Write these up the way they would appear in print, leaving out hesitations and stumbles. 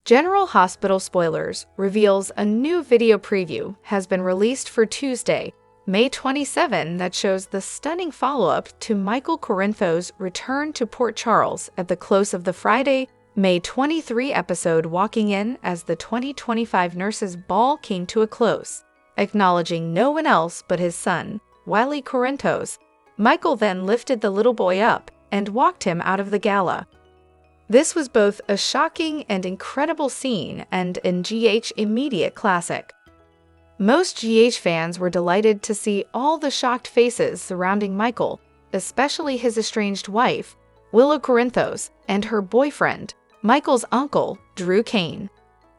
General Hospital Spoilers reveals a new video preview has been released for Tuesday, May 27 that shows the stunning follow-up to Michael Corinthos' return to Port Charles at the close of the Friday, May 23 episode walking in as the 2025 Nurses' Ball came to a close. Acknowledging no one else but his son, Wiley Corinthos, Michael then lifted the little boy up and walked him out of the gala. This was both a shocking and incredible scene and an GH immediate classic. Most GH fans were delighted to see all the shocked faces surrounding Michael, especially his estranged wife, Willow Corinthos, and her boyfriend, Michael's uncle, Drew Kane.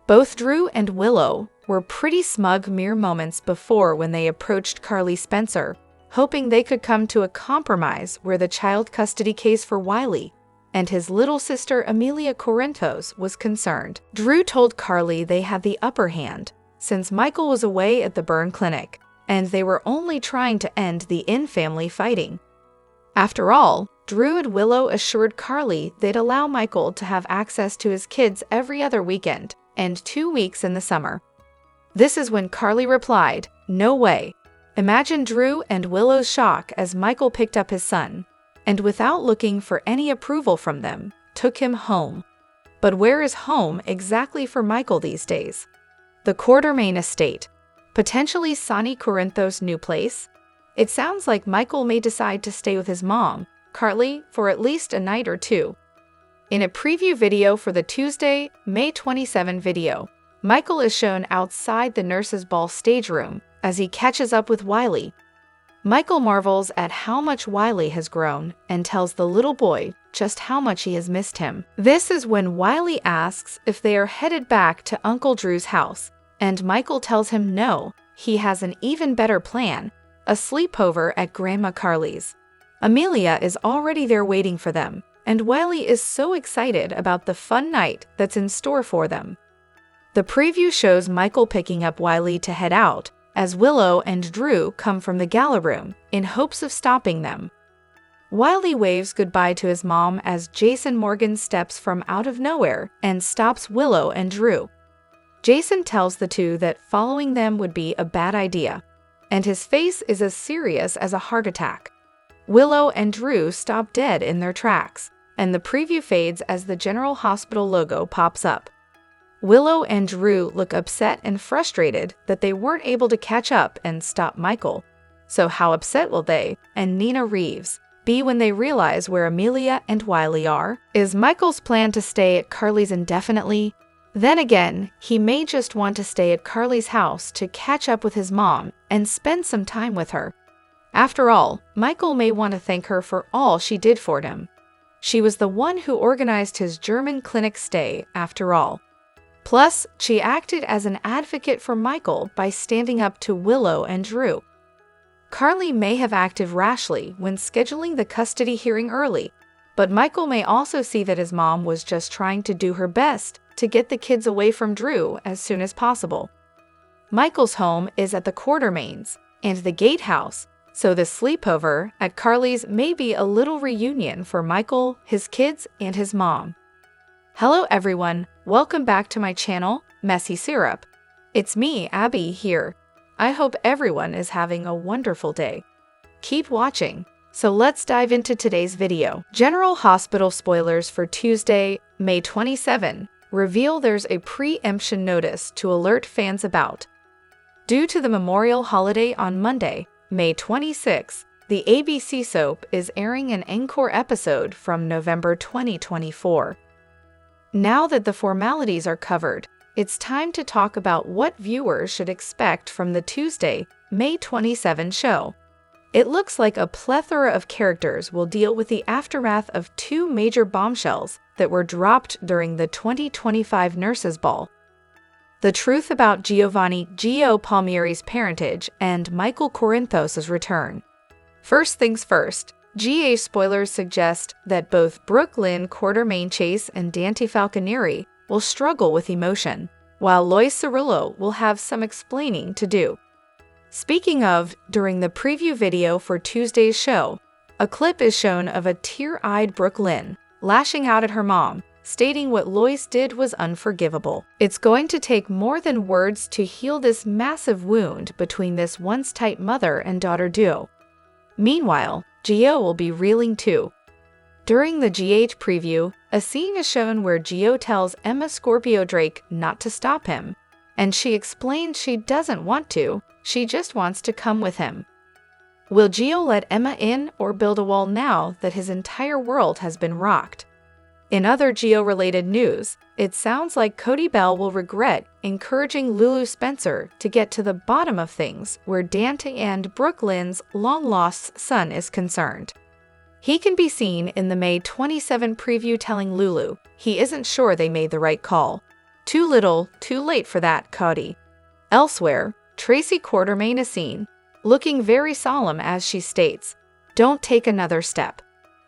Both Drew and Willow were pretty smug mere moments before when they approached Carly Spencer, hoping they could come to a compromise where the child custody case for Wiley and his little sister Amelia Corinthos was concerned. Drew told Carly they had the upper hand since Michael was away at the burn clinic, and they were only trying to end the in-family fighting. After all, Drew and Willow assured Carly they'd allow Michael to have access to his kids every other weekend and 2 weeks in the summer. This is when Carly replied, "No way." Imagine Drew and Willow's shock as Michael picked up his son, and without looking for any approval from them, took him home. But where is home exactly for Michael these days? The Quartermain estate, potentially Sonny Corinthos' new place? It sounds like Michael may decide to stay with his mom, Carly, for at least a night or two. In a preview video for the Tuesday, May 27 video, Michael is shown outside the Nurses' Ball stage room as he catches up with Wiley. Michael marvels at how much Wiley has grown and tells the little boy just how much he has missed him. This is when Wiley asks if they are headed back to Uncle Drew's house, and Michael tells him no, he has an even better plan, a sleepover at Grandma Carly's. Amelia is already there waiting for them, and Wiley is so excited about the fun night that's in store for them. The preview shows Michael picking up Wiley to head out, as Willow and Drew come from the gala room in hopes of stopping them. Wiley waves goodbye to his mom as Jason Morgan steps from out of nowhere and stops Willow and Drew. Jason tells the two that following them would be a bad idea, and his face is as serious as a heart attack. Willow and Drew stop dead in their tracks, and the preview fades as the General Hospital logo pops up. Willow and Drew look upset and frustrated that they weren't able to catch up and stop Michael. So how upset will they, and Nina Reeves, be when they realize where Amelia and Wiley are? Is Michael's plan to stay at Carly's indefinitely? Then again, he may just want to stay at Carly's house to catch up with his mom and spend some time with her. After all, Michael may want to thank her for all she did for him. She was the one who organized his German clinic stay, after all. Plus, she acted as an advocate for Michael by standing up to Willow and Drew. Carly may have acted rashly when scheduling the custody hearing early, but Michael may also see that his mom was just trying to do her best to get the kids away from Drew as soon as possible. Michael's home is at the Quartermains and the Gatehouse, so the sleepover at Carly's may be a little reunion for Michael, his kids, and his mom. Hello everyone, welcome back to my channel, Messy Syrup. It's me, Abby, here. I hope everyone is having a wonderful day. Keep watching. So let's dive into today's video. General Hospital spoilers for Tuesday, May 27 reveal there's a preemption notice to alert fans about. Due to the Memorial holiday on Monday, May 26, the ABC soap is airing an encore episode from November 2024. Now that the formalities are covered, it's time to talk about what viewers should expect from the Tuesday, May 27 show. It looks like a plethora of characters will deal with the aftermath of two major bombshells that were dropped during the 2025 Nurses' Ball. The truth about Giovanni Gio Palmieri's parentage and Michael Corinthos' return. First things first, GA spoilers suggest that both Brooklyn Quartermain Chase and Dante Falconieri will struggle with emotion, while Lois Cirillo will have some explaining to do. Speaking of, during the preview video for Tuesday's show, a clip is shown of a tear-eyed Brooklyn lashing out at her mom, stating what Lois did was unforgivable. It's going to take more than words to heal this massive wound between this once-tight mother and daughter duo. Meanwhile, Gio will be reeling too. During the GH preview, a scene is shown where Gio tells Emma Scorpio Drake not to stop him, and she explains she doesn't want to, she just wants to come with him. Will Gio let Emma in or build a wall now that his entire world has been rocked? In other Gio-related news, it sounds like Cody Bell will regret encouraging Lulu Spencer to get to the bottom of things where Dante and Brooklyn's long-lost son is concerned. He can be seen in the May 27 preview telling Lulu he isn't sure they made the right call. Too little, too late for that, Cody. Elsewhere, Tracy Quartermain is seen, looking very solemn as she states, "Don't take another step."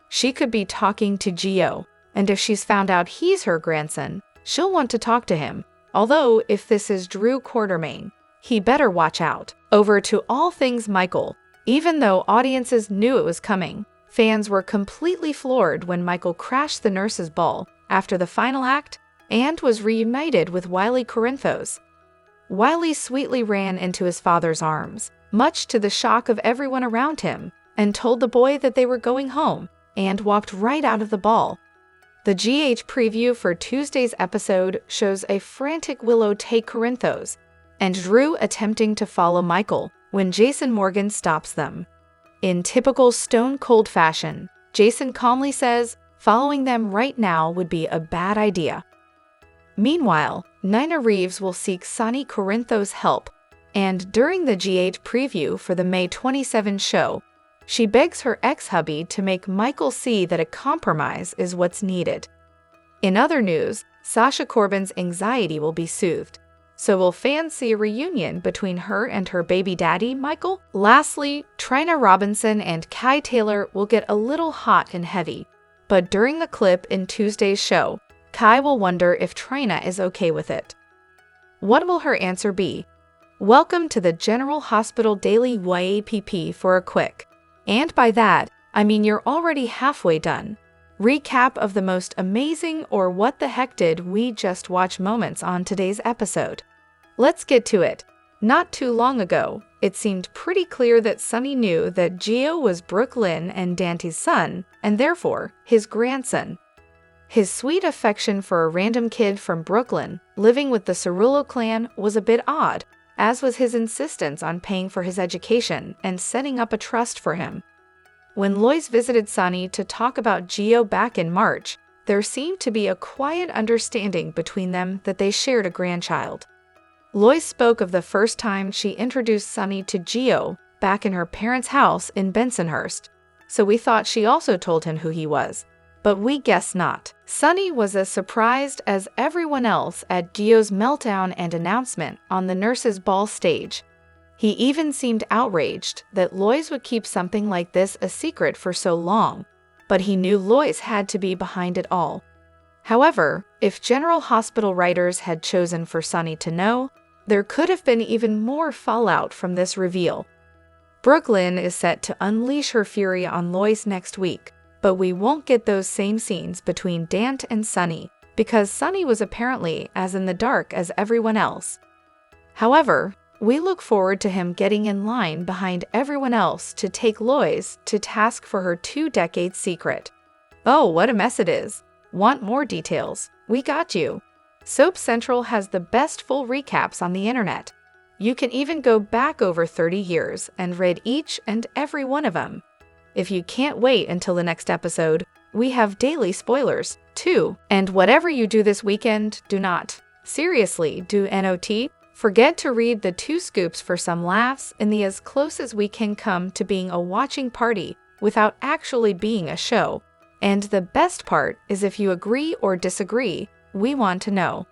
She could be talking to Gio, and if she's found out he's her grandson, she'll want to talk to him. Although, if this is Drew Quartermain, he better watch out. Over to all things Michael. Even though audiences knew it was coming, fans were completely floored when Michael crashed the nurses' ball after the final act and was reunited with Wiley Corinthos. Wiley sweetly ran into his father's arms, much to the shock of everyone around him, and told the boy that they were going home, and walked right out of the ball. The GH preview for Tuesday's episode shows a frantic Willow take Corinthos, and Drew attempting to follow Michael when Jason Morgan stops them. In typical stone-cold fashion, Jason calmly says following them right now would be a bad idea. Meanwhile, Nina Reeves will seek Sonny Corinthos' help, and during the GH preview for the May 27 show, she begs her ex-hubby to make Michael see that a compromise is what's needed. In other news, Sasha Corbin's anxiety will be soothed. So will fans see a reunion between her and her baby daddy, Michael? Lastly, Trina Robinson and Kai Taylor will get a little hot and heavy. But during the clip in Tuesday's show, Kai will wonder if Trina is okay with it. What will her answer be? Welcome to the General Hospital Daily YAPP for a quick, and by that, I mean you're already halfway done, recap of the most amazing or what the heck did we just watch moments on today's episode. Let's get to it. Not too long ago, it seemed pretty clear that Sonny knew that Gio was Brooklyn and Dante's son, and therefore his grandson. His sweet affection for a random kid from Brooklyn living with the Cerullo clan was a bit odd, as was his insistence on paying for his education and setting up a trust for him. When Lois visited Sonny to talk about Gio back in March, there seemed to be a quiet understanding between them that they shared a grandchild. Lois spoke of the first time she introduced Sonny to Gio back in her parents' house in Bensonhurst, so we thought she also told him who he was. But we guess not. Sonny was as surprised as everyone else at Gio's meltdown and announcement on the nurses' ball stage. He even seemed outraged that Lois would keep something like this a secret for so long, but he knew Lois had to be behind it all. However, if General Hospital writers had chosen for Sonny to know, there could have been even more fallout from this reveal. Brooklyn is set to unleash her fury on Lois next week, but we won't get those same scenes between Dante and Sonny, because Sonny was apparently as in the dark as everyone else. However, we look forward to him getting in line behind everyone else to take Lois to task for her 2-decade secret. Oh, what a mess it is. Want more details? We got you. Soap Central has the best full recaps on the internet. You can even go back over 30 years and read each and every one of them. If you can't wait until the next episode, we have daily spoilers, too. And whatever you do this weekend, do not, seriously, do NOT. Forget to read the 2 scoops for some laughs in the as close as we can come to being a watching party without actually being a show. And the best part is if you agree or disagree, we want to know.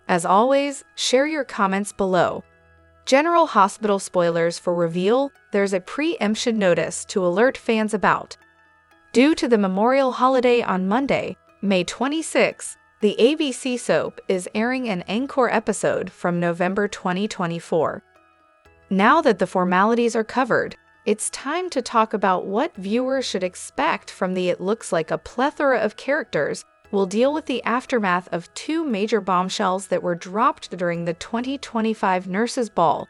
As always, share your comments below. General Hospital spoilers for reveal, there's a preemption notice to alert fans about. Due to the Memorial holiday on Monday, May 26, the ABC soap is airing an encore episode from November 2024. Now that the formalities are covered, it's time to talk about what viewers should expect from the it looks like a plethora of characters will deal with the aftermath of two major bombshells that were dropped during the 2025 Nurses' Ball.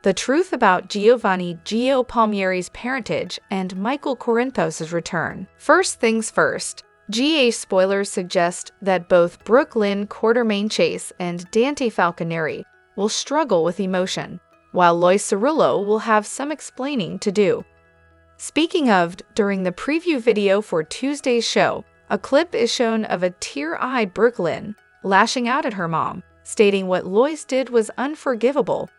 The truth about Giovanni Gio Palmieri's parentage and Michael Corinthos' return. First things first, GA spoilers suggest that both Brooklyn Quartermaine Chase and Dante Falconeri will struggle with emotion, while Lois Cerullo will have some explaining to do. Speaking of, during the preview video for Tuesday's show, a clip is shown of a tear-eyed Brooklyn lashing out at her mom, stating what Lois did was unforgivable.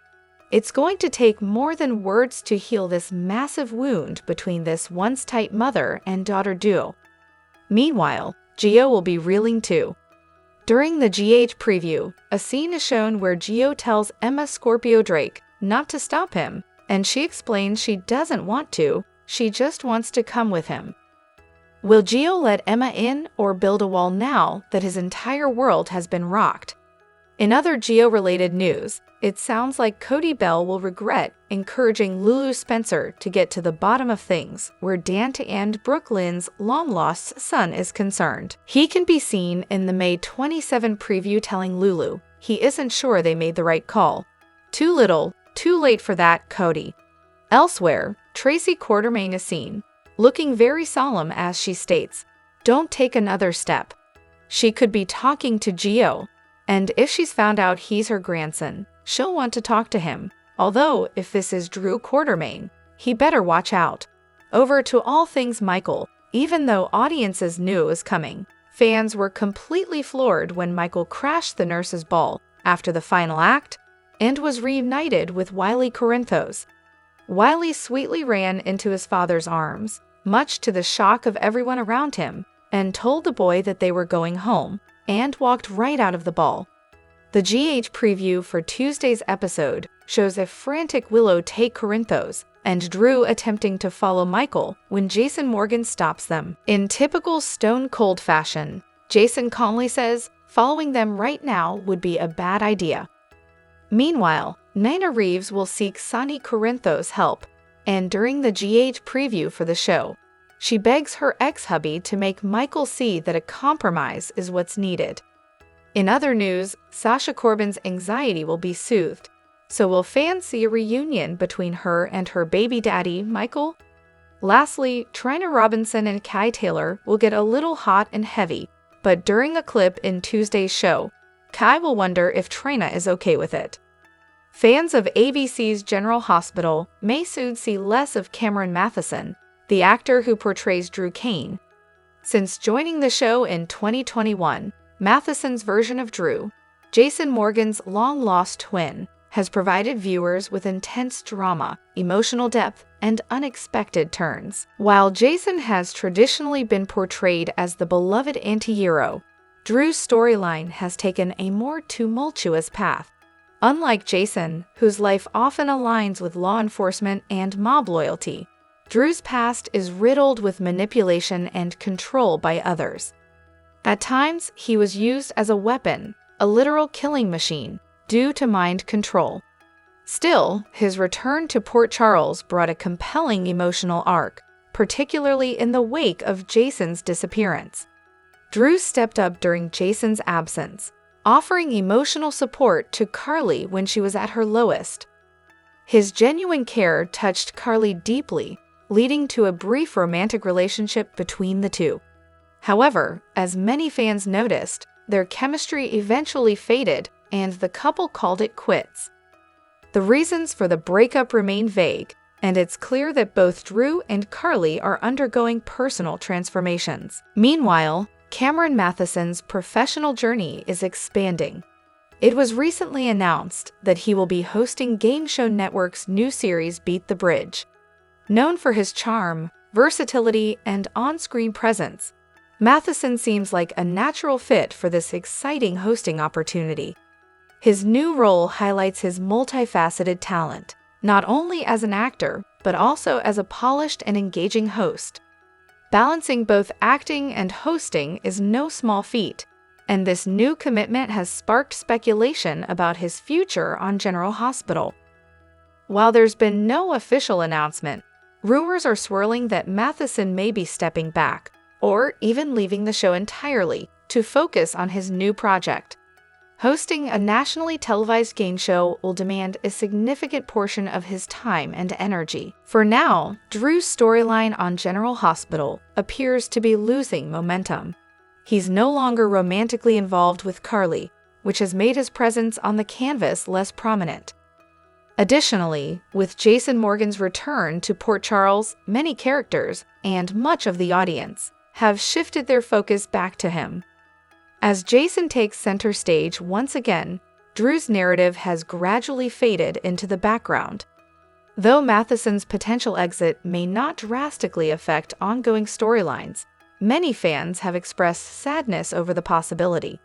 It's going to take more than words to heal this massive wound between this once-tight mother and daughter duo. Meanwhile, Gio will be reeling too. During the GH preview, a scene is shown where Gio tells Emma Scorpio Drake not to stop him, and she explains she doesn't want to, she just wants to come with him. Will Gio let Emma in or build a wall now that his entire world has been rocked? In other Gio-related news, it sounds like Cody Bell will regret encouraging Lulu Spencer to get to the bottom of things where Dante and Brooklyn's long-lost son is concerned. He can be seen in the May 27 preview telling Lulu he isn't sure they made the right call. Too little, too late for that, Cody. Elsewhere, Tracy Quartermaine is seen, looking very solemn as she states, "Don't take another step." She could be talking to Gio, and if she's found out he's her grandson, she'll want to talk to him. Although, if this is Drew Quartermaine, he better watch out. Over to all things Michael. Even though audiences knew it was coming, fans were completely floored when Michael crashed the Nurses' Ball after the final act and was reunited with Wiley Corinthos. Wiley sweetly ran into his father's arms, much to the shock of everyone around him, and told the boy that they were going home, and walked right out of the ball. The GH preview for Tuesday's episode shows a frantic Willow take Corinthos and Drew attempting to follow Michael when Jason Morgan stops them. In typical stone-cold fashion, Jason calmly says following them right now would be a bad idea. Meanwhile, Nina Reeves will seek Sonny Corinthos' help, and during the GH preview for the show, she begs her ex-hubby to make Michael see that a compromise is what's needed. In other news, Sasha Corbin's anxiety will be soothed, so will fans see a reunion between her and her baby daddy, Michael? Lastly, Trina Robinson and Kai Taylor will get a little hot and heavy, but during a clip in Tuesday's show, Kai will wonder if Trina is okay with it. Fans of ABC's General Hospital may soon see less of Cameron Matheson, the actor who portrays Drew Kane. Since joining the show in 2021, Matheson's version of Drew, Jason Morgan's long-lost twin, has provided viewers with intense drama, emotional depth, and unexpected turns. While Jason has traditionally been portrayed as the beloved anti-hero, Drew's storyline has taken a more tumultuous path. Unlike Jason, whose life often aligns with law enforcement and mob loyalty, Drew's past is riddled with manipulation and control by others. At times, he was used as a weapon, a literal killing machine, due to mind control. Still, his return to Port Charles brought a compelling emotional arc, particularly in the wake of Jason's disappearance. Drew stepped up during Jason's absence, offering emotional support to Carly when she was at her lowest. His genuine care touched Carly deeply, leading to a brief romantic relationship between the two. However, as many fans noticed, their chemistry eventually faded and the couple called it quits. The reasons for the breakup remain vague, and it's clear that both Drew and Carly are undergoing personal transformations. Meanwhile, Cameron Matheson's professional journey is expanding. It was recently announced that he will be hosting Game Show Network's new series Beat the Bridge. Known for his charm, versatility, and on-screen presence, Matheson seems like a natural fit for this exciting hosting opportunity. His new role highlights his multifaceted talent, not only as an actor, but also as a polished and engaging host. Balancing both acting and hosting is no small feat, and this new commitment has sparked speculation about his future on General Hospital. While there's been no official announcement, rumors are swirling that Matheson may be stepping back, or even leaving the show entirely, to focus on his new project. Hosting a nationally televised game show will demand a significant portion of his time and energy. For now, Drew's storyline on General Hospital appears to be losing momentum. He's no longer romantically involved with Carly, which has made his presence on the canvas less prominent. Additionally, with Jason Morgan's return to Port Charles, many characters, and much of the audience, have shifted their focus back to him. As Jason takes center stage once again, Drew's narrative has gradually faded into the background. Though Matheson's potential exit may not drastically affect ongoing storylines, many fans have expressed sadness over the possibility.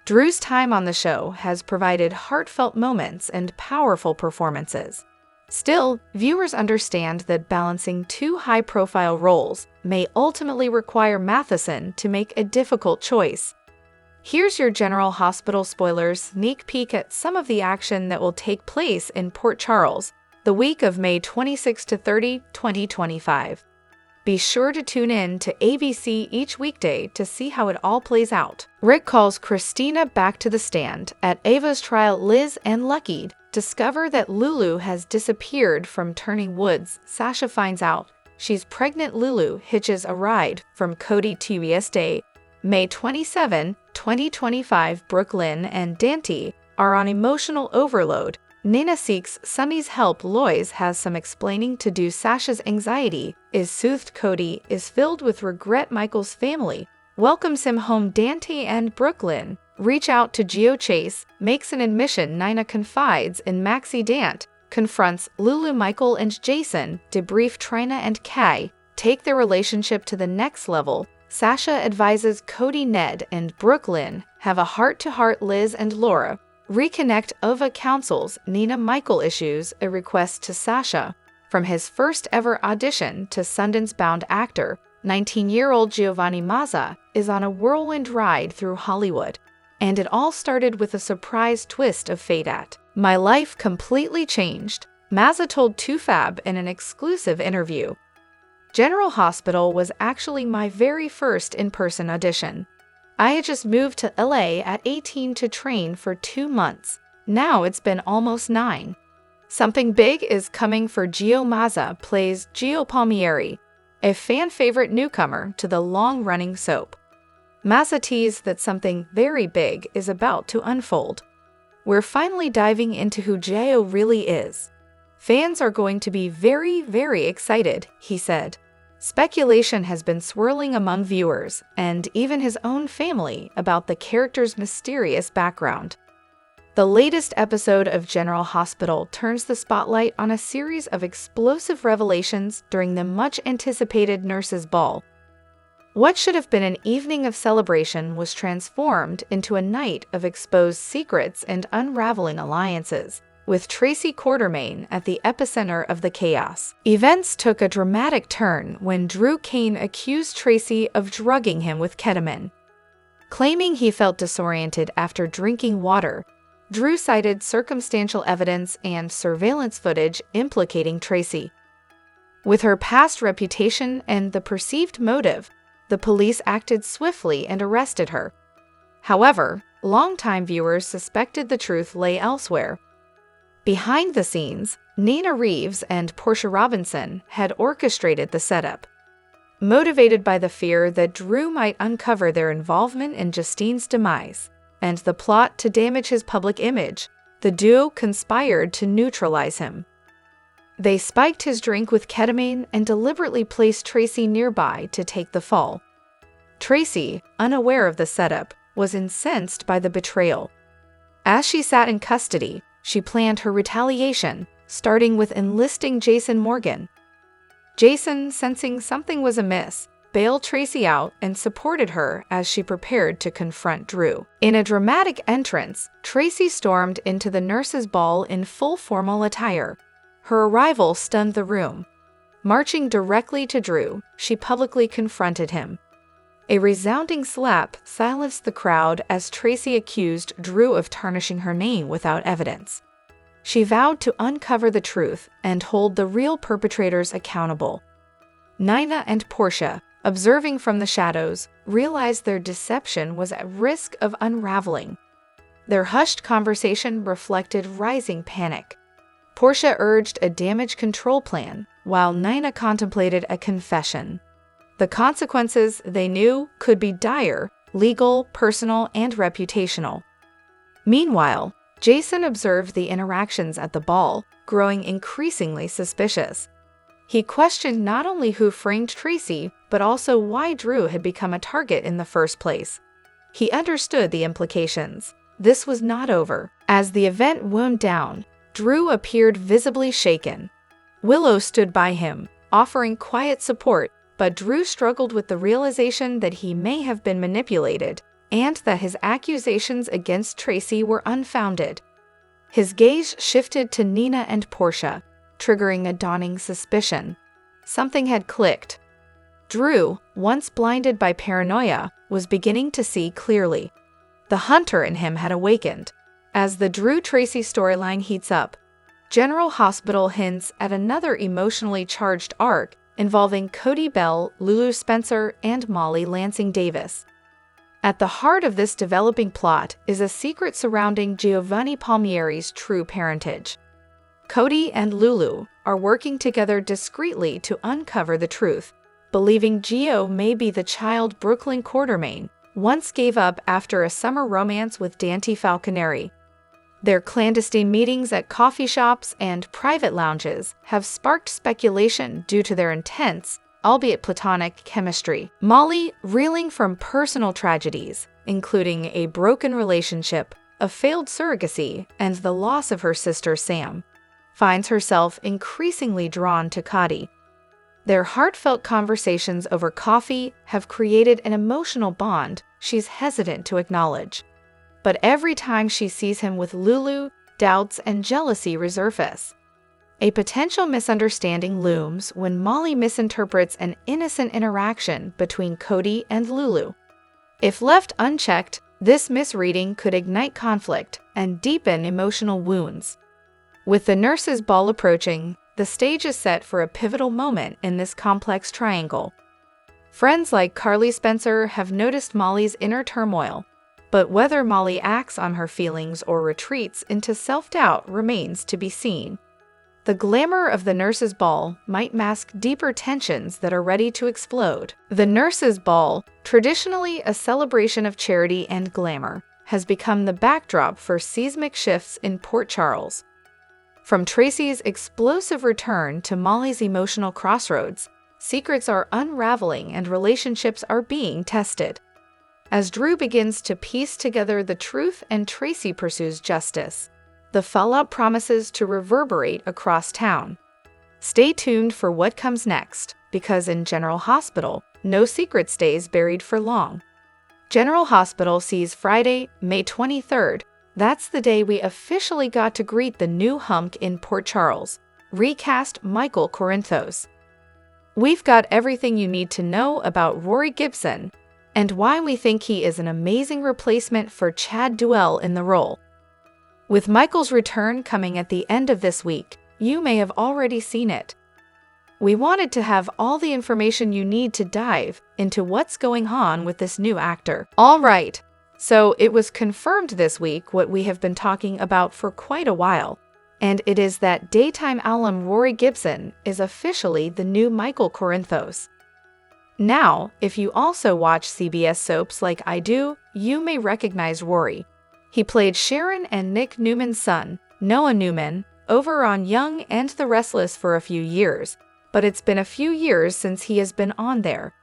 Drew's time on the show has provided heartfelt moments and powerful performances. Still, viewers understand that balancing two high-profile roles may ultimately require Matheson to make a difficult choice. Here's your General Hospital spoilers sneak peek at some of the action that will take place in Port Charles the week of May 26 to 30, 2025. Be sure to tune in to ABC each weekday to see how it all plays out. Rick calls Christina back to the stand. At Ava's trial, Liz and Lucky discover that Lulu has disappeared from Turning Woods. Sasha finds out she's pregnant. Lulu hitches a ride from Cody to Day. May 27, 2025. Brooklyn and Dante are on emotional overload. Nina seeks Sunny's help. Lois has some explaining to do. Sasha's anxiety is soothed. Cody is filled with regret. Michael's family welcomes him home. Dante and Brooklyn reach out to Geo. Chase makes an admission. Nina confides in Maxie. Dante confronts Lulu. Michael and Jason debrief. Trina and Kai take their relationship to the next level. Sasha advises Cody. Ned and Brooklyn have a heart-to-heart. Liz and Laura reconnect. Ova counsels Nina. Michael issues a request to Sasha. From his first-ever audition to Sundance-bound actor, 19-year-old Giovanni Mazza is on a whirlwind ride through Hollywood. And it all started with a surprise twist of fate. At my life completely changed, Mazza told TooFab in an exclusive interview. General Hospital was actually my very first in-person audition. I had just moved to LA at 18 to train for 2 months. Now it's been almost 9. Something big is coming for Gio. Mazza plays Gio Palmieri, a fan-favorite newcomer to the long-running soap. Mazza teased that something very big is about to unfold. We're finally diving into who Gio really is. Fans are going to be very, very excited, he said. Speculation has been swirling among viewers and even his own family about the character's mysterious background. The latest episode of General Hospital turns the spotlight on a series of explosive revelations during the much-anticipated Nurses' Ball. What should have been an evening of celebration was transformed into a night of exposed secrets and unraveling alliances, with Tracy Quartermaine at the epicenter of the chaos. Events took a dramatic turn when Drew Kane accused Tracy of drugging him with ketamine. Claiming he felt disoriented after drinking water, Drew cited circumstantial evidence and surveillance footage implicating Tracy. With her past reputation and the perceived motive, the police acted swiftly and arrested her. However, longtime viewers suspected the truth lay elsewhere. Behind the scenes, Nina Reeves and Portia Robinson had orchestrated the setup. Motivated by the fear that Drew might uncover their involvement in Justine's demise and the plot to damage his public image, the duo conspired to neutralize him. They spiked his drink with ketamine and deliberately placed Tracy nearby to take the fall. Tracy, unaware of the setup, was incensed by the betrayal. As she sat in custody, she planned her retaliation, starting with enlisting Jason Morgan. Jason, sensing something was amiss, bailed Tracy out and supported her as she prepared to confront Drew. In a dramatic entrance, Tracy stormed into the Nurses' Ball in full formal attire. Her arrival stunned the room. Marching directly to Drew, she publicly confronted him. A resounding slap silenced the crowd as Tracy accused Drew of tarnishing her name without evidence. She vowed to uncover the truth and hold the real perpetrators accountable. Nina and Portia, observing from the shadows, realized their deception was at risk of unraveling. Their hushed conversation reflected rising panic. Portia urged a damage control plan, while Nina contemplated a confession. The consequences, they knew, could be dire, legal, personal, and reputational. Meanwhile, Jason observed the interactions at the ball, growing increasingly suspicious. He questioned not only who framed Tracy, but also why Drew had become a target in the first place. He understood the implications. This was not over. As the event wound down, Drew appeared visibly shaken. Willow stood by him, offering quiet support, but Drew struggled with the realization that he may have been manipulated, and that his accusations against Tracy were unfounded. His gaze shifted to Nina and Portia, triggering a dawning suspicion. Something had clicked. Drew, once blinded by paranoia, was beginning to see clearly. The hunter in him had awakened. As the Drew-Tracy storyline heats up, General Hospital hints at another emotionally charged arc involving Cody Bell, Lulu Spencer, and Molly Lansing Davis. At the heart of this developing plot is a secret surrounding Giovanni Palmieri's true parentage. Cody and Lulu are working together discreetly to uncover the truth, believing Gio may be the child Brooklyn Quartermain once gave up after a summer romance with Dante Falconeri. Their clandestine meetings at coffee shops and private lounges have sparked speculation due to their intense, albeit platonic, chemistry. Molly, reeling from personal tragedies, including a broken relationship, a failed surrogacy, and the loss of her sister Sam, finds herself increasingly drawn to Cody. Their heartfelt conversations over coffee have created an emotional bond she's hesitant to acknowledge. But every time she sees him with Lulu, doubts and jealousy resurface. A potential misunderstanding looms when Molly misinterprets an innocent interaction between Cody and Lulu. If left unchecked, this misreading could ignite conflict and deepen emotional wounds. With the nurses' ball approaching, the stage is set for a pivotal moment in this complex triangle. Friends like Carly Spencer have noticed Molly's inner turmoil, but whether Molly acts on her feelings or retreats into self-doubt remains to be seen. The glamour of the nurses' ball might mask deeper tensions that are ready to explode. The nurses' ball, traditionally a celebration of charity and glamour, has become the backdrop for seismic shifts in Port Charles. From Tracy's explosive return to Molly's emotional crossroads, secrets are unraveling and relationships are being tested. As Drew begins to piece together the truth and Tracy pursues justice, the fallout promises to reverberate across town. Stay tuned for what comes next, because in General Hospital, no secret stays buried for long. General Hospital sees Friday, May 23rd. That's the day we officially got to greet the new hunk in Port Charles, recast Michael Corinthos. We've got everything you need to know about Rory Gibson and why we think he is an amazing replacement for Chad Duell in the role. With Michael's return coming at the end of this week, you may have already seen it. We wanted to have all the information you need to dive into what's going on with this new actor. All right, so it was confirmed this week what we have been talking about for quite a while, and it is that daytime alum Rory Gibson is officially the new Michael Corinthos. Now, if you also watch CBS soaps like I do, you may recognize Rory. He played Sharon and Nick Newman's son, Noah Newman, over on Young and the Restless for a few years, but it's been a few years since he has been on there.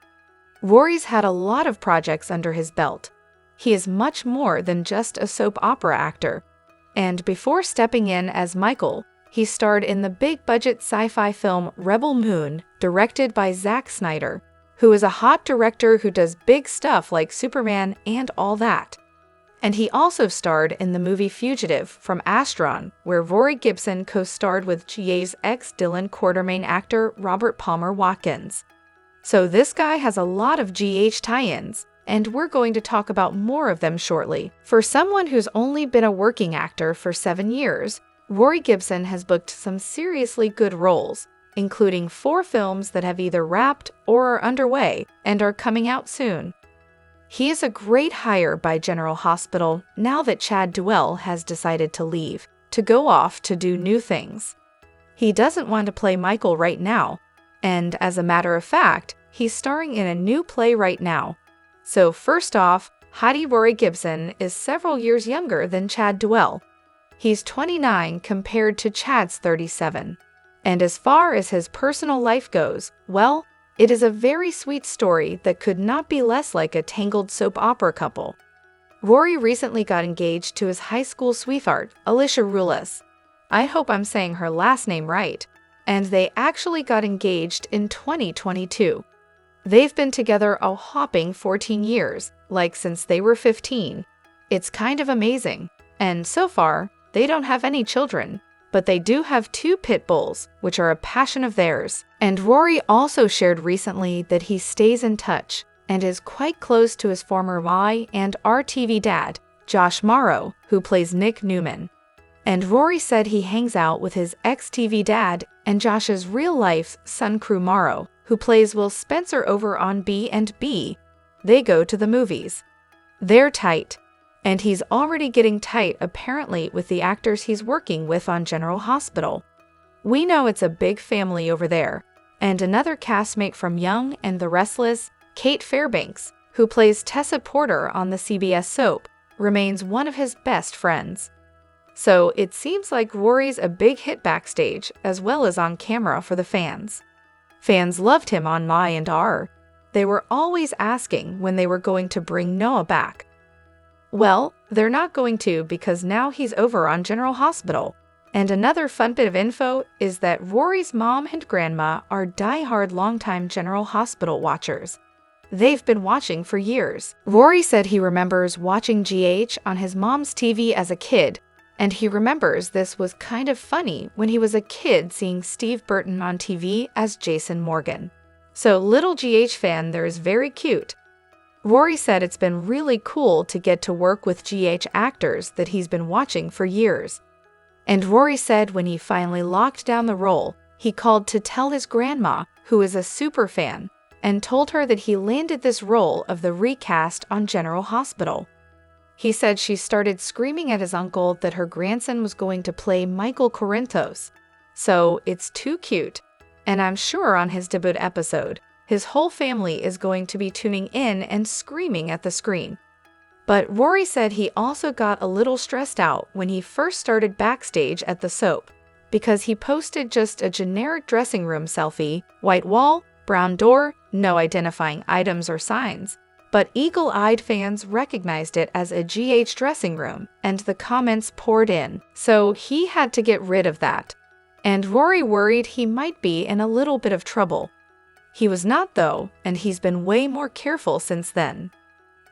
Rory's had a lot of projects under his belt. He is much more than just a soap opera actor. And before stepping in as Michael, he starred in the big-budget sci-fi film Rebel Moon, directed by Zack Snyder, who is a hot director who does big stuff like Superman and all that. And he also starred in the movie Fugitive from Astron, where Rory Gibson co-starred with GA's ex-Dylan Quartermain actor Robert Palmer Watkins. So this guy has a lot of GH tie-ins, and we're going to talk about more of them shortly. For someone who's only been a working actor for 7 years, Rory Gibson has booked some seriously good roles, including 4 films that have either wrapped or are underway and are coming out soon. He is a great hire by General Hospital now that Chad Duell has decided to leave, to go off to do new things. He doesn't want to play Michael right now, and as a matter of fact, he's starring in a new play right now. So first off, Hottie Rory Gibson is several years younger than Chad Duell. He's 29 compared to Chad's 37. And as far as his personal life goes, well, it is a very sweet story that could not be less like a tangled soap opera couple. Rory recently got engaged to his high school sweetheart, Alicia Rulas. I hope I'm saying her last name right. And they actually got engaged in 2022. They've been together a whopping 14 years, like since they were 15. It's kind of amazing. And so far, they don't have any children. But they do have 2 pit bulls, which are a passion of theirs. And Rory also shared recently that he stays in touch and is quite close to his former Y and RTV dad, Josh Morrow, who plays Nick Newman. And Rory said he hangs out with his ex-TV dad and Josh's real-life son Crew Morrow, who plays Will Spencer over on B&B. They go to the movies. They're tight. And he's already getting tight apparently with the actors he's working with on General Hospital. We know it's a big family over there. And another castmate from Young and the Restless, Kate Fairbanks, who plays Tessa Porter on the CBS soap, remains one of his best friends. So it seems like Rory's a big hit backstage as well as on camera for the fans. Fans loved him on My and R. They were always asking when they were going to bring Noah back. Well, they're not going to because now he's over on General Hospital. And another fun bit of info is that Rory's mom and grandma are die-hard longtime General Hospital watchers. They've been watching for years. Rory said he remembers watching GH on his mom's TV as a kid, and he remembers this was kind of funny when he was a kid seeing Steve Burton on TV as Jason Morgan. So little GH fan there is very cute. Rory said it's been really cool to get to work with GH actors that he's been watching for years. And Rory said when he finally locked down the role, he called to tell his grandma, who is a super fan, and told her that he landed this role of the recast on General Hospital. He said she started screaming at his uncle that her grandson was going to play Michael Corinthos. So it's too cute. And I'm sure on his debut episode, his whole family is going to be tuning in and screaming at the screen. But Rory said he also got a little stressed out when he first started backstage at the soap, because he posted just a generic dressing room selfie, white wall, brown door, no identifying items or signs. But eagle-eyed fans recognized it as a GH dressing room, and the comments poured in, so he had to get rid of that. And Rory worried he might be in a little bit of trouble. He was not though, and he's been way more careful since then.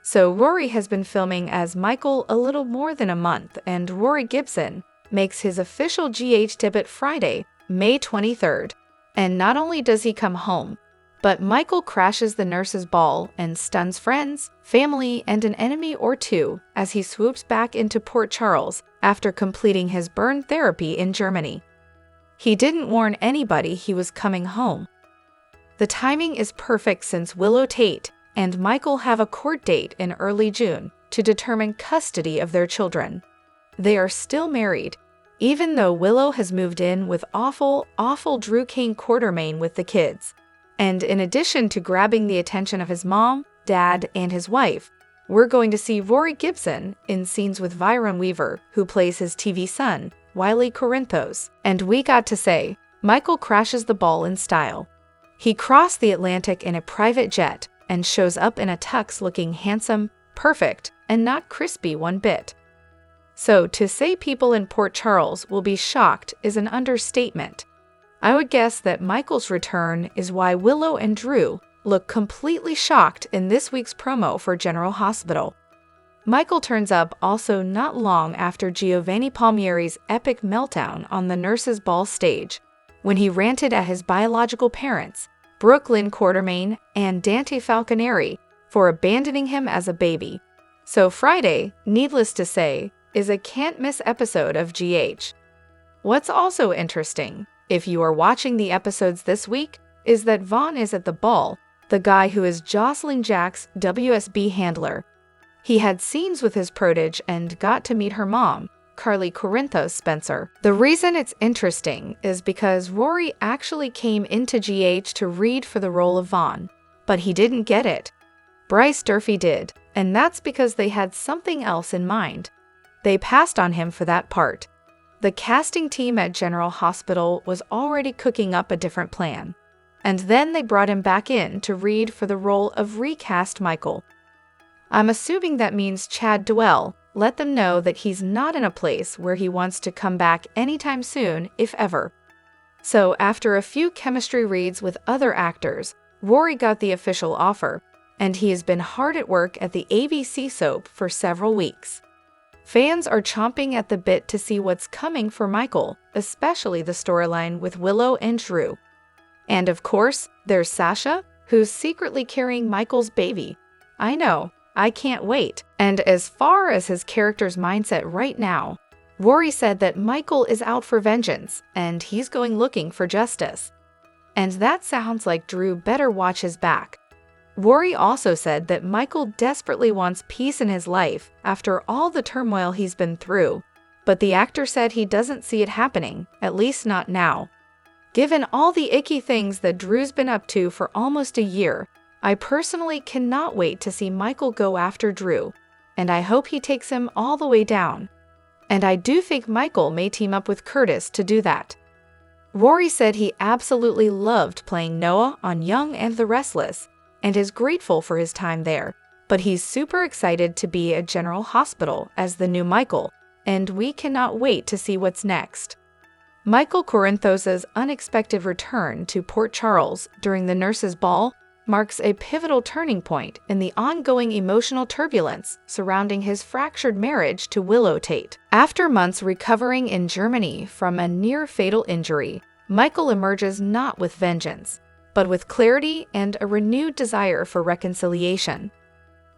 So Rory has been filming as Michael a little more than a month, and Rory Gibson makes his official GH debut Friday, May 23rd. And not only does he come home, but Michael crashes the nurse's ball and stuns friends, family, and an enemy or two as he swoops back into Port Charles after completing his burn therapy in Germany. He didn't warn anybody he was coming home. The timing is perfect since Willow Tate and Michael have a court date in early June to determine custody of their children. They are still married, even though Willow has moved in with awful Drew King Quartermain with the kids. And in addition to grabbing the attention of his mom, dad, and his wife, we're going to see Rory Gibson in scenes with Viron Weaver, who plays his TV son, Wiley Corinthos. And we got to say, Michael crashes the ball in style. He crossed the Atlantic in a private jet and shows up in a tux looking handsome, perfect, and not crispy one bit. So to say people in Port Charles will be shocked is an understatement. I would guess that Michael's return is why Willow and Drew look completely shocked in this week's promo for General Hospital. Michael turns up also not long after Giovanni Palmieri's epic meltdown on the nurse's ball stage, when he ranted at his biological parents, Brooklyn Quartermain and Dante Falconeri, for abandoning him as a baby. So Friday, needless to say, is a can't-miss episode of GH. What's also interesting if you are watching the episodes this week, is that Vaughn is at the ball, the guy who is jostling Jack's WSB handler. He had scenes with his protege and got to meet her mom, Carly Corinthos Spencer. The reason it's interesting is because Rory actually came into GH to read for the role of Vaughn, but he didn't get it. Bryce Durfee did, and that's because they had something else in mind. They passed on him for that part. The casting team at General Hospital was already cooking up a different plan, and then they brought him back in to read for the role of recast Michael. I'm assuming that means Chad Duell let them know that he's not in a place where he wants to come back anytime soon, if ever. So after a few chemistry reads with other actors, Rory got the official offer, and he has been hard at work at the ABC soap for several weeks. Fans are chomping at the bit to see what's coming for Michael, especially the storyline with Willow and Drew. And of course, there's Sasha, who's secretly carrying Michael's baby. I know, I can't wait. And as far as his character's mindset right now, Rory said that Michael is out for vengeance, and he's going looking for justice. And that sounds like Drew better watch his back. Rory also said that Michael desperately wants peace in his life after all the turmoil he's been through, but the actor said he doesn't see it happening, at least not now. Given all the icky things that Drew's been up to for almost a year, I personally cannot wait to see Michael go after Drew, and I hope he takes him all the way down. And I do think Michael may team up with Curtis to do that. Rory said he absolutely loved playing Noah on Young and the Restless, and is grateful for his time there, but he's super excited to be at General Hospital as the new Michael, and we cannot wait to see what's next. Michael Corinthos' unexpected return to Port Charles during the nurses' ball marks a pivotal turning point in the ongoing emotional turbulence surrounding his fractured marriage to Willow Tate. After months recovering in Germany from a near-fatal injury, Michael emerges not with vengeance, but with clarity and a renewed desire for reconciliation.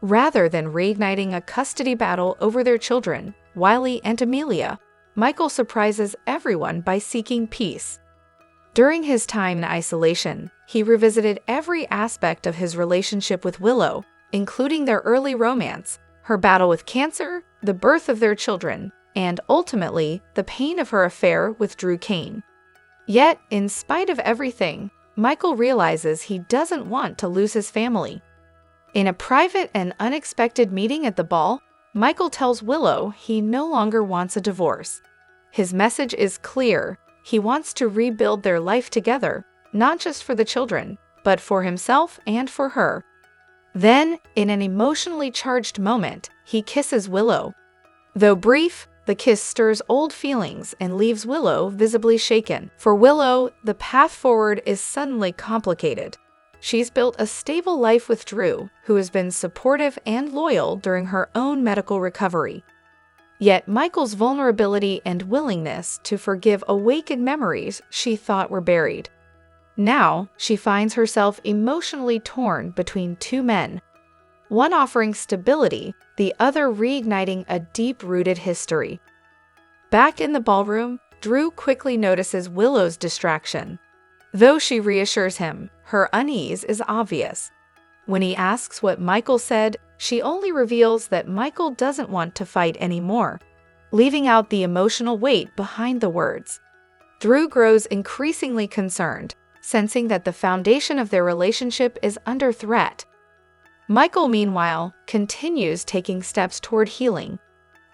Rather than reigniting a custody battle over their children, Wiley and Amelia, Michael surprises everyone by seeking peace. During his time in isolation, he revisited every aspect of his relationship with Willow, including their early romance, her battle with cancer, the birth of their children, and ultimately, the pain of her affair with Drew Kane. Yet, in spite of everything, Michael realizes he doesn't want to lose his family. In a private and unexpected meeting at the ball, Michael tells Willow he no longer wants a divorce. His message is clear. He wants to rebuild their life together, not just for the children, but for himself and for her. Then, in an emotionally charged moment, he kisses Willow. Though brief, the kiss stirs old feelings and leaves Willow visibly shaken. For Willow, the path forward is suddenly complicated. She's built a stable life with Drew, who has been supportive and loyal during her own medical recovery. Yet Michael's vulnerability and willingness to forgive awakened memories she thought were buried. Now, she finds herself emotionally torn between two men, one offering stability, the other reigniting a deep-rooted history. Back in the ballroom, Drew quickly notices Willow's distraction. Though she reassures him, her unease is obvious. When he asks what Michael said, she only reveals that Michael doesn't want to fight anymore, leaving out the emotional weight behind the words. Drew grows increasingly concerned, sensing that the foundation of their relationship is under threat. Michael, meanwhile, continues taking steps toward healing.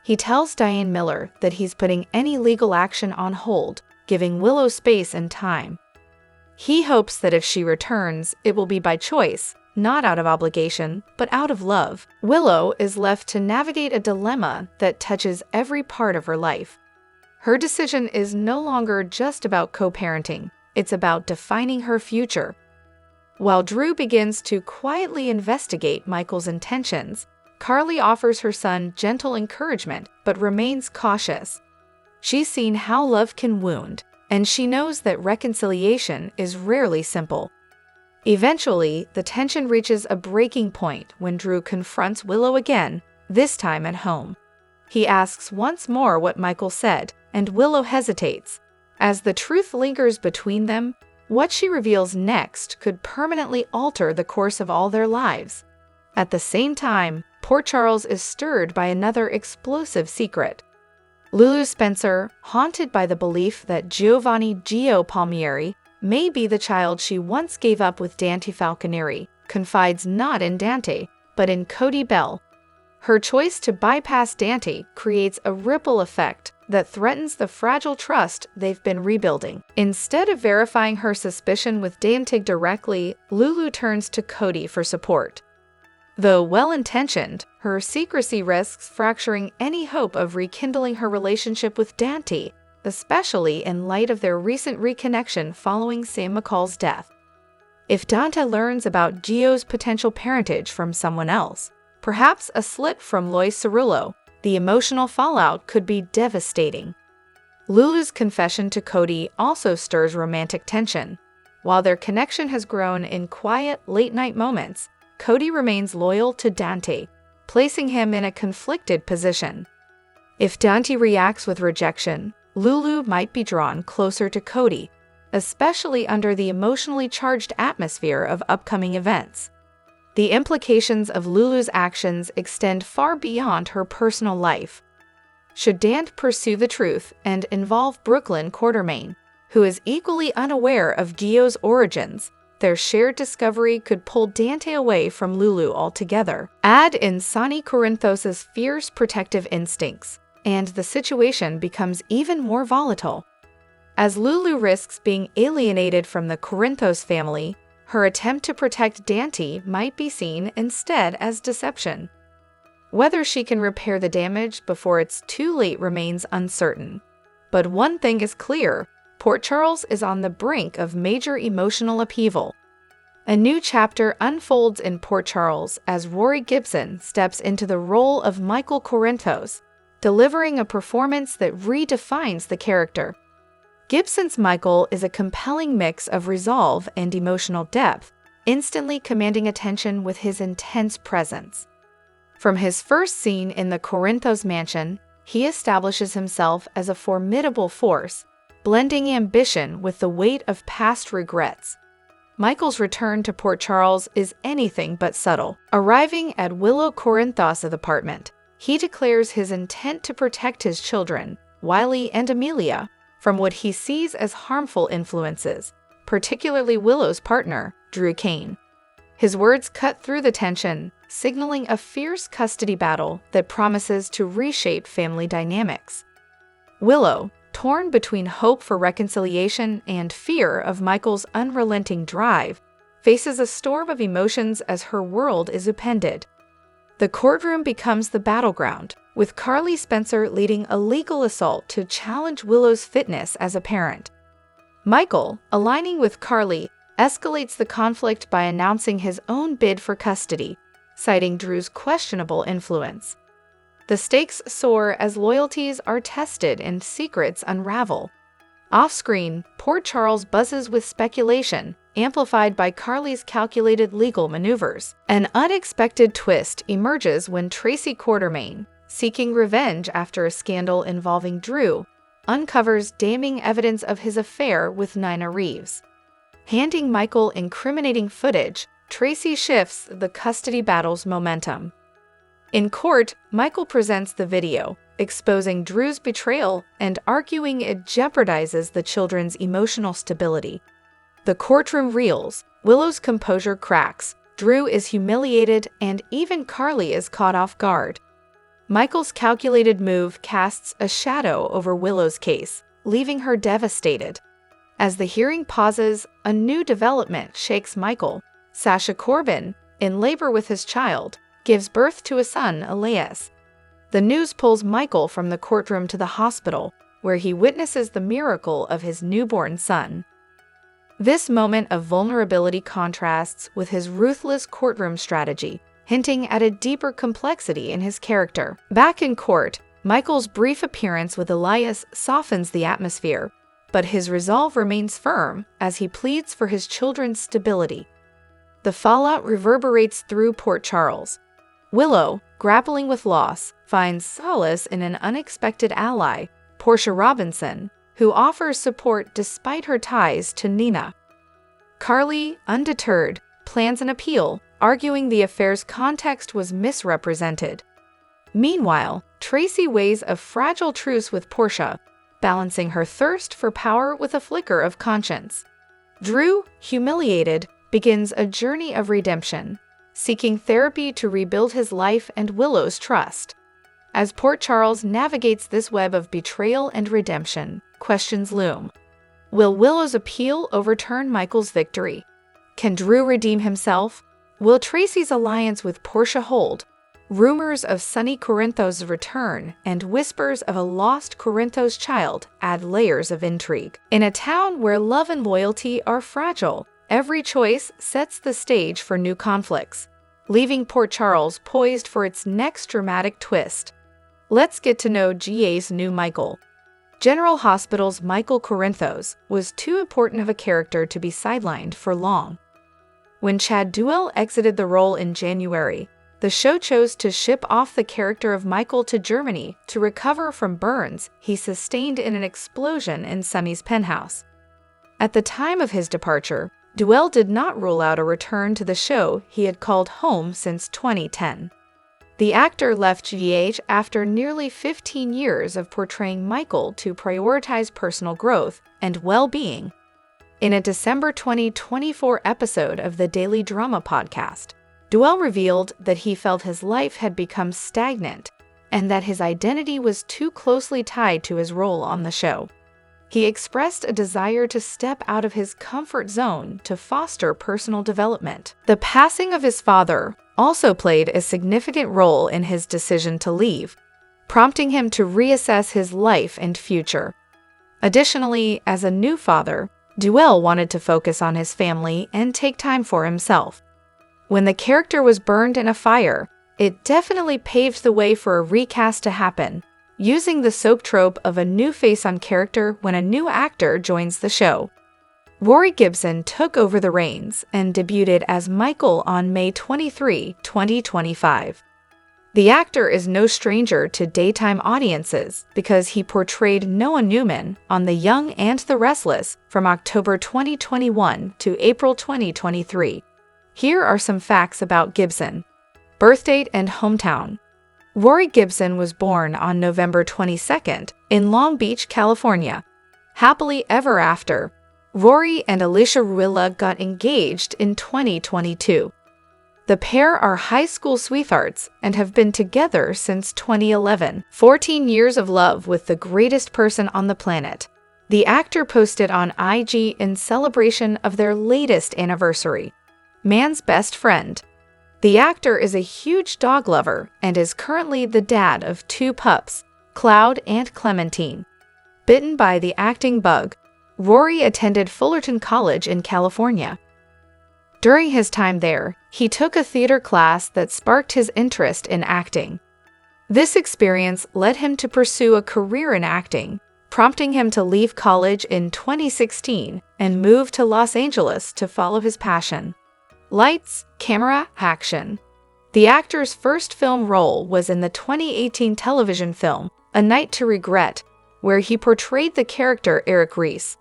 He tells Diane Miller that he's putting any legal action on hold, giving Willow space and time. He hopes that if she returns, it will be by choice, not out of obligation, but out of love. Willow is left to navigate a dilemma that touches every part of her life. Her decision is no longer just about co-parenting, it's about defining her future. While Drew begins to quietly investigate Michael's intentions, Carly offers her son gentle encouragement but remains cautious. She's seen how love can wound, and she knows that reconciliation is rarely simple. Eventually, the tension reaches a breaking point when Drew confronts Willow again, this time at home. He asks once more what Michael said, and Willow hesitates. As the truth lingers between them, what she reveals next could permanently alter the course of all their lives. At the same time, Port Charles is stirred by another explosive secret. Lulu Spencer, haunted by the belief that Giovanni Gio Palmieri may be the child she once gave up with Dante Falconieri, confides not in Dante, but in Cody Bell. Her choice to bypass Dante creates a ripple effect that threatens the fragile trust they've been rebuilding. Instead of verifying her suspicion with Dante directly, Lulu turns to Cody for support. Though well-intentioned, her secrecy risks fracturing any hope of rekindling her relationship with Dante, especially in light of their recent reconnection following Sam McCall's death. If Dante learns about Gio's potential parentage from someone else, perhaps a slit from Lois Cerullo, the emotional fallout could be devastating. Lulu's confession to Cody also stirs romantic tension. While their connection has grown in quiet, late-night moments, Cody remains loyal to Dante, placing him in a conflicted position. If Dante reacts with rejection, Lulu might be drawn closer to Cody, especially under the emotionally charged atmosphere of upcoming events. The implications of Lulu's actions extend far beyond her personal life. Should Dante pursue the truth and involve Brooklyn Quartermain, who is equally unaware of Gio's origins, their shared discovery could pull Dante away from Lulu altogether. Add in Sonny Corinthos' fierce protective instincts, and the situation becomes even more volatile. As Lulu risks being alienated from the Corinthos family, her attempt to protect Dante might be seen instead as deception. Whether she can repair the damage before it's too late remains uncertain. But one thing is clear: Port Charles is on the brink of major emotional upheaval. A new chapter unfolds in Port Charles as Rory Gibson steps into the role of Michael Corinthos, delivering a performance that redefines the character. Gibson's Michael is a compelling mix of resolve and emotional depth, instantly commanding attention with his intense presence. From his first scene in the Corinthos mansion, he establishes himself as a formidable force, blending ambition with the weight of past regrets. Michael's return to Port Charles is anything but subtle. Arriving at Willow Corinthos' apartment, he declares his intent to protect his children, Wiley and Amelia, from what he sees as harmful influences, particularly Willow's partner, Drew Kane. His words cut through the tension, signaling a fierce custody battle that promises to reshape family dynamics. Willow, torn between hope for reconciliation and fear of Michael's unrelenting drive, faces a storm of emotions as her world is upended. The courtroom becomes the battleground, with Carly Spencer leading a legal assault to challenge Willow's fitness as a parent. Michael, aligning with Carly, escalates the conflict by announcing his own bid for custody, citing Drew's questionable influence. The stakes soar as loyalties are tested and secrets unravel. Off-screen, Port Charles buzzes with speculation, amplified by Carly's calculated legal maneuvers. An unexpected twist emerges when Tracy Quartermain, seeking revenge after a scandal involving Drew, uncovers damning evidence of his affair with Nina Reeves. Handing Michael incriminating footage, Tracy shifts the custody battle's momentum. In court, Michael presents the video, exposing Drew's betrayal and arguing it jeopardizes the children's emotional stability. The courtroom reels, Willow's composure cracks, Drew is humiliated, and even Carly is caught off guard. Michael's calculated move casts a shadow over Willow's case, leaving her devastated. As the hearing pauses, a new development shakes Michael. Sasha Corbin, in labor with his child, gives birth to a son, Elias. The news pulls Michael from the courtroom to the hospital, where he witnesses the miracle of his newborn son. This moment of vulnerability contrasts with his ruthless courtroom strategy, hinting at a deeper complexity in his character. Back in court, Michael's brief appearance with Elias softens the atmosphere, but his resolve remains firm as he pleads for his children's stability. The fallout reverberates through Port Charles. Willow, grappling with loss, finds solace in an unexpected ally, Portia Robinson, who offers support despite her ties to Nina. Carly, undeterred, plans an appeal, arguing the affair's context was misrepresented. Meanwhile, Tracy weighs a fragile truce with Portia, balancing her thirst for power with a flicker of conscience. Drew, humiliated, begins a journey of redemption, seeking therapy to rebuild his life and Willow's trust. As Port Charles navigates this web of betrayal and redemption, questions loom. Will Willow's appeal overturn Michael's victory? Can Drew redeem himself? Will Tracy's alliance with Portia hold? Rumors of Sonny Corinthos' return and whispers of a lost Corinthos child add layers of intrigue. In a town where love and loyalty are fragile, every choice sets the stage for new conflicts, leaving Port Charles poised for its next dramatic twist. Let's get to know GA's new Michael. General Hospital's Michael Corinthos was too important of a character to be sidelined for long. When Chad Duell exited the role in January, the show chose to ship off the character of Michael to Germany to recover from burns he sustained in an explosion in Sonny's penthouse. At the time of his departure, Duell did not rule out a return to the show he had called home since 2010. The actor left GH after nearly 15 years of portraying Michael to prioritize personal growth and well-being. In a December 2024 episode of the Daily Drama podcast, Duell revealed that he felt his life had become stagnant and that his identity was too closely tied to his role on the show. He expressed a desire to step out of his comfort zone to foster personal development. The passing of his father also played a significant role in his decision to leave, prompting him to reassess his life and future. Additionally, as a new father, Duell wanted to focus on his family and take time for himself. When the character was burned in a fire, it definitely paved the way for a recast to happen, using the soap trope of a new face on character when a new actor joins the show. Rory Gibson took over the reins and debuted as Michael on May 23, 2025. The actor is no stranger to daytime audiences because he portrayed Noah Newman on The Young and the Restless from October 2021 to April 2023. Here are some facts about Gibson. Birthdate and hometown. Rory Gibson was born on November 22nd in Long Beach, California. Happily ever after, Rory and Alicia Ruilla got engaged in 2022. The pair are high school sweethearts and have been together since 2011. 14 years of love with the greatest person on the planet. The actor posted on IG in celebration of their latest anniversary. Man's best friend. The actor is a huge dog lover and is currently the dad of 2 pups, Cloud and Clementine. Bitten by the acting bug, Rory attended Fullerton College in California. During his time there, he took a theater class that sparked his interest in acting. This experience led him to pursue a career in acting, prompting him to leave college in 2016 and move to Los Angeles to follow his passion. Lights, camera, action. The actor's first film role was in the 2018 television film A Night to Regret, where he portrayed the character Eric Reese.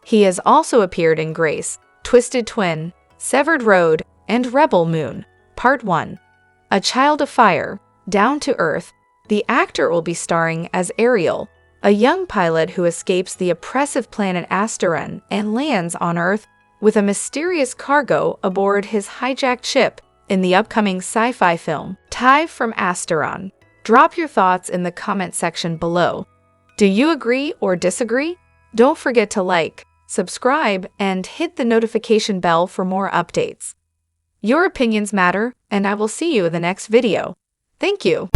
He has also appeared in Grace, Twisted Twin, Severed Road, and Rebel Moon, Part 1. A Child of Fire, Down to Earth. The actor will be starring as Ariel, a young pilot who escapes the oppressive planet Asteron and lands on Earth with a mysterious cargo aboard his hijacked ship in the upcoming sci-fi film, Tive from Asteron. Drop your thoughts in the comment section below. Do you agree or disagree? Don't forget to like, subscribe, and hit the notification bell for more updates. Your opinions matter, and I will see you in the next video. Thank you.